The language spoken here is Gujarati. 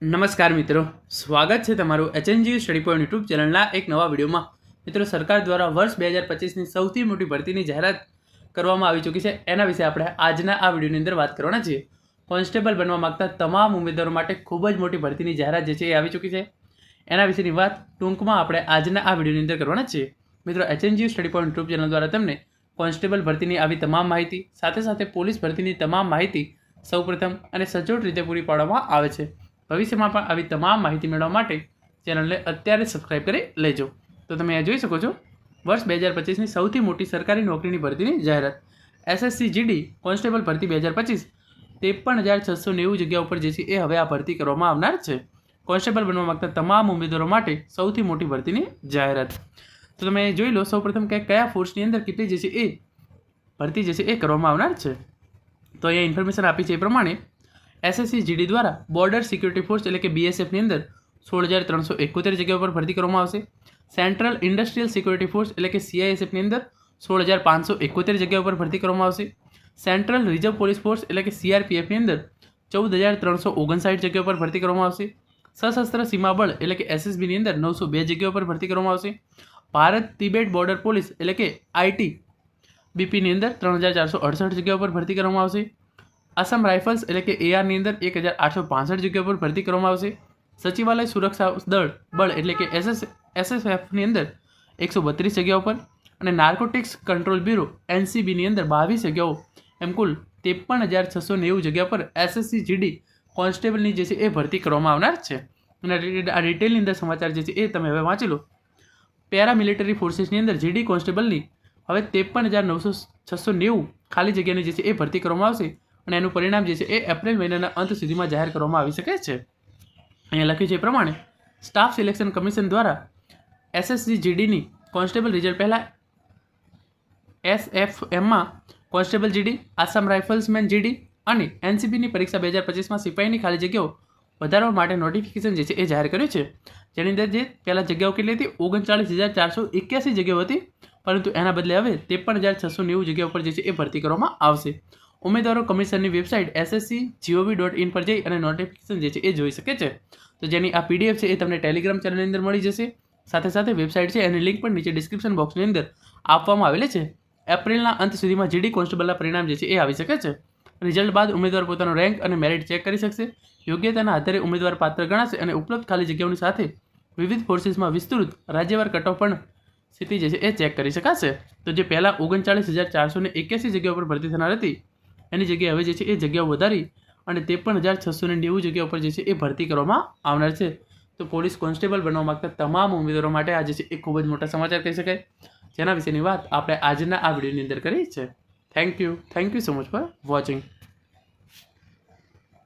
નમસ્કાર મિત્રો, સ્વાગત છે તમારું એચએનજી સ્ટડી પોઈન્ટ યુટ્યુબ ચેનલના એક નવા વિડીયોમાં. મિત્રો, સરકાર દ્વારા વર્ષ 2025ની સૌથી મોટી ભરતીની જાહેરાત કરવામાં આવી ચૂકી છે. એના વિશે આપણે આજના આ વિડીયોની અંદર વાત કરવાના છીએ. કોન્સ્ટેબલ બનવા માંગતા તમામ ઉમેદવારો માટે ખૂબ જ મોટી ભરતીની જાહેરાત જે છે એ આવી ચૂકી છે. એના વિશેની વાત ટૂંકમાં આપણે આજના આ વિડીયોની અંદર કરવાના છીએ. મિત્રો, HNG study point YouTube channel દ્વારા તમને કોન્સ્ટેબલ ભરતીની આવી તમામ માહિતી, સાથે સાથે પોલીસ ભરતીની તમામ માહિતી સૌપ્રથમ અને સચોટ રીતે પૂરી પાડવામાં આવે છે. ભવિષ્યમાં પણ આવી તમામ માહિતી મેળવવા માટે ચેનલને અત્યારે સબસ્ક્રાઇબ કરી લેજો. તો તમે આ જોઈ શકો છો, વર્ષ 2025ની સૌથી મોટી સરકારી નોકરીની ભરતીની જાહેરાત. એસએસસી જીડી કોન્સ્ટેબલ ભરતી 2025 53,690 જગ્યા ઉપર જે છે એ હવે આ ભરતી કરવામાં આવનાર છે. કોન્સ્ટેબલ બનવા માંગતા તમામ ઉમેદવારો માટે સૌથી મોટી ભરતીની જાહેરાત. તો તમે જોઈ લો સૌપ્રથમ કે કયા ફોર્સની અંદર કેટલી જે છે એ ભરતી જે છે એ કરવામાં આવનાર છે. તો અહીંયા ઇન્ફોર્મેશન આપી છે એ પ્રમાણે એસએસસી જીડી દ્વારા બોર્ડર સિક્યુરિટી ફોર્સ એટલે કે બીએસએફની અંદર 16,371 જગ્યાઓ પર ભરતી કરવામાં આવશે. સેન્ટ્રલ ઇન્ડસ્ટ્રીયલ સિક્યુરિટી ફોર્સ એટલે કે સીઆઈએસએફની અંદર 16,571 જગ્યાઓ પર ભરતી કરવામાં આવશે. સેન્ટ્રલ રિઝર્વ પોલીસ ફોર્સ એટલે કે સીઆરપીએફની અંદર 14,359 જગ્યાઓ પર ભરતી કરવામાં આવશે. સશસ્ત્ર સીમા બળ એટલે કે એસએસબીની અંદર 902 જગ્યાઓ પર ભરતી કરવામાં આવશે. ભારત તિબેટ બોર્ડર પોલીસ એટલે કે આઈટી બીપીની અંદર 3,468 જગ્યાઓ પર ભરતી કરવામાં આવશે. આસામ રાઇફલ્સ એટલે કે એઆરની અંદર 1,865 જગ્યા પર ભરતી કરવામાં આવશે. સચિવાલય સુરક્ષા દળ બળ એટલે કે એસએસએફની અંદર 132 જગ્યાઓ પર અને નાર્કોટિક્સ કંટ્રોલ બ્યુરો એનસીબીની અંદર 22 જગ્યાઓ, એમ કુલ 53,690 જગ્યા પર એસએસસી જીડી કોન્સ્ટેબલની જે છે એ ભરતી કરવામાં આવનાર છે. અને આ ડિટેલની અંદર સમાચાર જે છે એ તમે હવે વાંચી લો. પેરામિલિટરી ફોર્સીસની અંદર જીડી કોન્સ્ટેબલની હવે 53,690 ખાલી જગ્યાની જે છે એ ભરતી કરવામાં આવશે. અને એનું પરિણામ જે છે એ એપ્રિલ મહિનાના અંત સુધીમાં જાહેર કરવામાં આવી શકે છે. અહીંયા લખ્યું છે એ પ્રમાણે સ્ટાફ સિલેક્શન કમિશન દ્વારા એસએસસી જીડીની કોન્સ્ટેબલ રિઝલ્ટ પહેલાં એસએફએમમાં કોન્સ્ટેબલ જીડી, આસામ રાઇફલ્સમેન જીડી અને એનસીબીની પરીક્ષા 2025માં સિપાહીની ખાલી જગ્યાઓ વધારવા માટે નોટિફિકેશન જે છે એ જાહેર કર્યું છે. જેની અંદર જે પહેલાં જગ્યાઓ કેટલી હતી 39,481 જગ્યાઓ હતી, પરંતુ એના બદલે હવે 53,690 જગ્યાઓ પર જે છે એ ભરતી કરવામાં આવશે. ઉમેદવારો કમિશનની વેબસાઇટ ssc.gov.in પર જઈ અને નોટિફિકેશન જે છે એ જોઈ શકે છે. તો જેની આ પીડીએફ છે એ તમને ટેલિગ્રામ ચેનલની અંદર મળી જશે. સાથે સાથે વેબસાઇટ છે એની લિંક પણ નીચે ડિસ્ક્રિપ્શન બોક્સની અંદર આપવામાં આવેલી છે. એપ્રિલના અંત સુધીમાં જીડી કોન્સ્ટેબલના પરિણામ જે છે એ આવી શકે છે. રિઝલ્ટ બાદ ઉમેદવાર પોતાનો રેન્ક અને મેરિટ ચેક કરી શકશે. યોગ્યતાના આધારે ઉમેદવાર પાત્ર ગણાશે અને ઉપલબ્ધ ખાલી જગ્યાઓની સાથે વિવિધ ફોર્સીસમાં વિસ્તૃત રાજ્યવાર કટઓફ પણ સ્થિતિ જે છે એ ચેક કરી શકાશે. તો જે પહેલાં 39,481 જગ્યાઓ પર ભરતી થનાર હતી એની જગ્યાએ હવે જે છે એ જગ્યાઓ વધારી અને 53,690 જગ્યાઓ પર જે છે એ ભરતી કરવામાં આવનાર છે. તો પોલીસ કોન્સ્ટેબલ બનવા માંગતા તમામ ઉમેદવારો માટે આ જે છે એ ખૂબ જ મોટા સમાચાર કહી શકાય, જેના વિશેની વાત આપણે આજના આ વિડીયોની અંદર કરી છે. Thank you so much for watching.